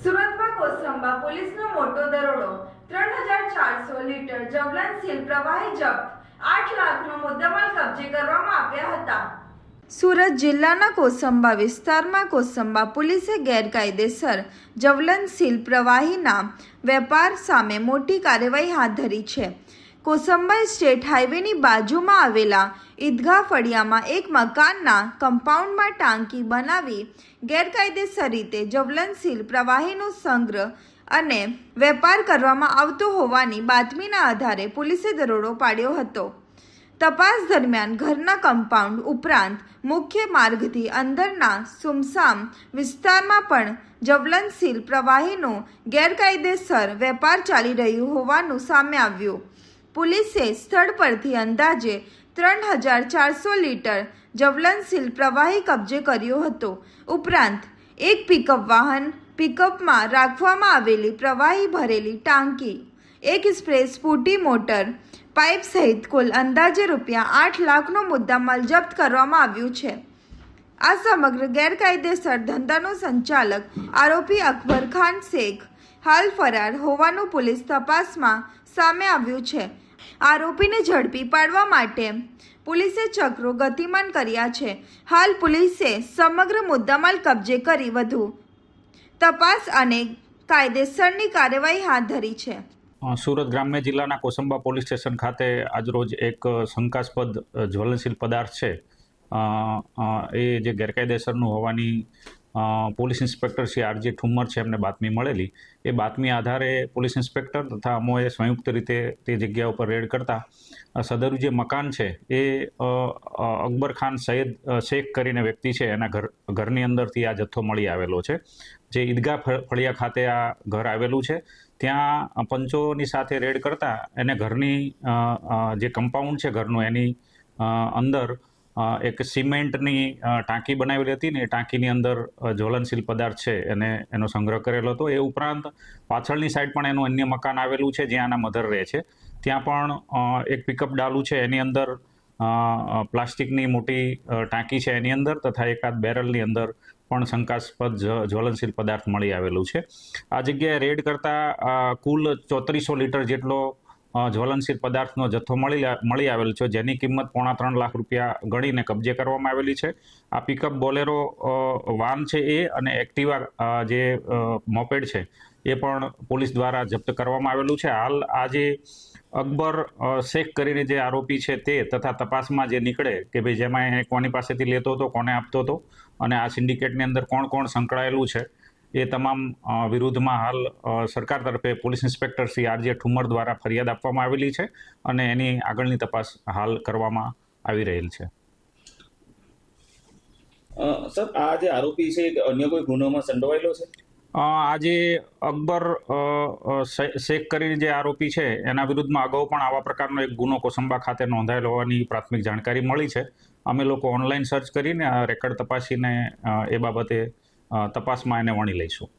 સુરતમાં કોસંબા પોલીસનો મોટો દરોડો 3400 લીટર જવલનશીલ પ્રવાહી જપ્ત 8 લાખનો મુદ્દામાલ કબજે કરવામાં આવ્યા હતા। સુરત જિલ્લાના કોસંબા વિસ્તારમાં કોસંબા પોલીસે ગેરકાયદેસર જવલનશીલ પ્રવાહીના વેપાર સામે મોટી કાર્યવાહી હાથ ધરી છે। કોસંબા સ્ટેટ હાઈવેની બાજુમાં આવેલા ઈદગાહ ફળિયામાં એક મકાનના કમ્પાઉન્ડમાં ટાંકી બનાવી ગેરકાયદેસર રીતે જવલનશીલ પ્રવાહીનો સંગ્રહ અને વેપાર કરવામાં આવતો હોવાની બાતમીના આધારે પોલીસે દરોડો પાડ્યો હતો। તપાસ દરમિયાન ઘરના કમ્પાઉન્ડ ઉપરાંત મુખ્ય માર્ગથી અંદરના સુમસામ વિસ્તારમાં પણ જવલનશીલ પ્રવાહીનો ગેરકાયદેસર વેપાર ચાલી રહ્યો હોવાનું સામે આવ્યું। પોલીસે સ્થળ પરથી અંદાજે 3400 લીટર જવલનશીલ પ્રવાહી કબજે કર્યો હતો। ઉપરાંત એક પિકઅપ વાહન, પિકઅપમાં રાખવામાં આવેલી પ્રવાહી ભરેલી ટાંકી, એક સ્પ્રે સ્કૂટી મોટર પાઇપ સહિત કુલ અંદાજે ₹8 લાખનો મુદ્દામાલ જપ્ત કરવામાં આવ્યું છે। આ સમગ્ર ગેરકાયદેસર ધંધાનો સંચાલક આરોપી અકબર ખાન શેખ હાલ ફરાર હોવાનું પોલીસ તપાસમાં સામે આવ્યું છે। આરોપીને ઝડપી પાડવા માટે પોલીસે ચક્રો ગતિમાન કર્યા છે। હાલ પોલીસે સમગ્ર મુદ્દામાલ કબજે કરી વધુ તપાસ અને કાયદેસરની કાર્યવાહી હાથ ધરી છે। સુરત ગ્રામ્ય જિલ્લાના કોસંબા પોલીસ સ્ટેશન ખાતે આજરોજ એક શંકાસ્પદ જ્વલનશીલ પદાર્થ છે એ જે ગેરકાયદેસરનું હોવાની police inspector Shri R G Thummar છે એમને બાતમી મળેલી। એ બાતમી આધારે પોલીસ ઇન્સ્પેક્ટર તથા અમોએ સંયુક્ત રીતે તે જગ્યા ઉપર રેડ કરતા સદરનું જે મકાન છે એ અકબર ખાન સૈયદ શેખ કરીને વ્યક્તિ છે એના ઘરની અંદરથી આ જથ્થો મળી આવેલો છે। જે ઈદગાહ ફળિયા ખાતે આ ઘર આવેલું છે ત્યાં પંચોની સાથે રેડ કરતા એને ઘરની જે કમ્પાઉન્ડ છે ઘરનું એની અંદર એક સિમેન્ટની ટાંકી બનાવેલી હતી ને એ ટાંકીની અંદર જ્વલનશીલ પદાર્થ છે એનો સંગ્રહ કરેલો હતો। એ ઉપરાંત પાછળની સાઈડ પણ એનું અન્ય મકાન આવેલું છે જ્યાં આના મધર રહે છે, ત્યાં પણ એક પિકઅપ ડાલું છે એની અંદર પ્લાસ્ટિકની મોટી ટાંકી છે એની અંદર તથા એકાદ બેરલની અંદર પણ શંકાસ્પદ જ્વલનશીલ પદાર્થ મળી આવેલું છે। આ જગ્યાએ રેડ કરતા કુલ 3400 લીટર જેટલો જ્વલનશીલ પદાર્થનો જથ્થો મળી આવેલ છે જેની કિંમત ₹3.25 લાખ ગણીને કબજે કરવામાં આવેલી છે। આ પિકઅપ બોલેરો વાન છે એ અને એક્ટિવા જે મોપેડ છે એ પણ પોલીસ દ્વારા જપ્ત કરવામાં આવેલું છે। હાલ આ જે અકબર શેખ કરીને જે આરોપી છે તે તથા તપાસમાં જે નીકળે કે ભાઈ જેમાં એ કોની પાસેથી લેતો હતો, કોને આપતો હતો અને આ સિન્ડિકેટની અંદર કોણ કોણ સંકળાયેલું છે એ તમામ વિરુદ્ધમાં હાલ સરકાર તરફે police inspector Shri R G Thummar દ્વારા ફરિયાદ આપવામાં આવેલી છે અને એની આગળની તપાસ હાલ કરવામાં આવી રહેલ છે। સર, આ જે આરોપી છે અન્ય કોઈ ગુનામાં સંડોવાયેલો છે? આજે અકબર શેખ કરીને જે આરોપી છે એના વિરુદ્ધમાં અગાઉ પણ આવા પ્રકારનો એક ગુનો કોસંબા ખાતે નોંધાયેલો હોવાની પ્રાથમિક જાણકારી મળી છે। અમે લોકો ઓનલાઈન સર્ચ કરીને રેકર્ડ તપાસીને એ બાબતે તપાસમાં એને વણી લઈશું।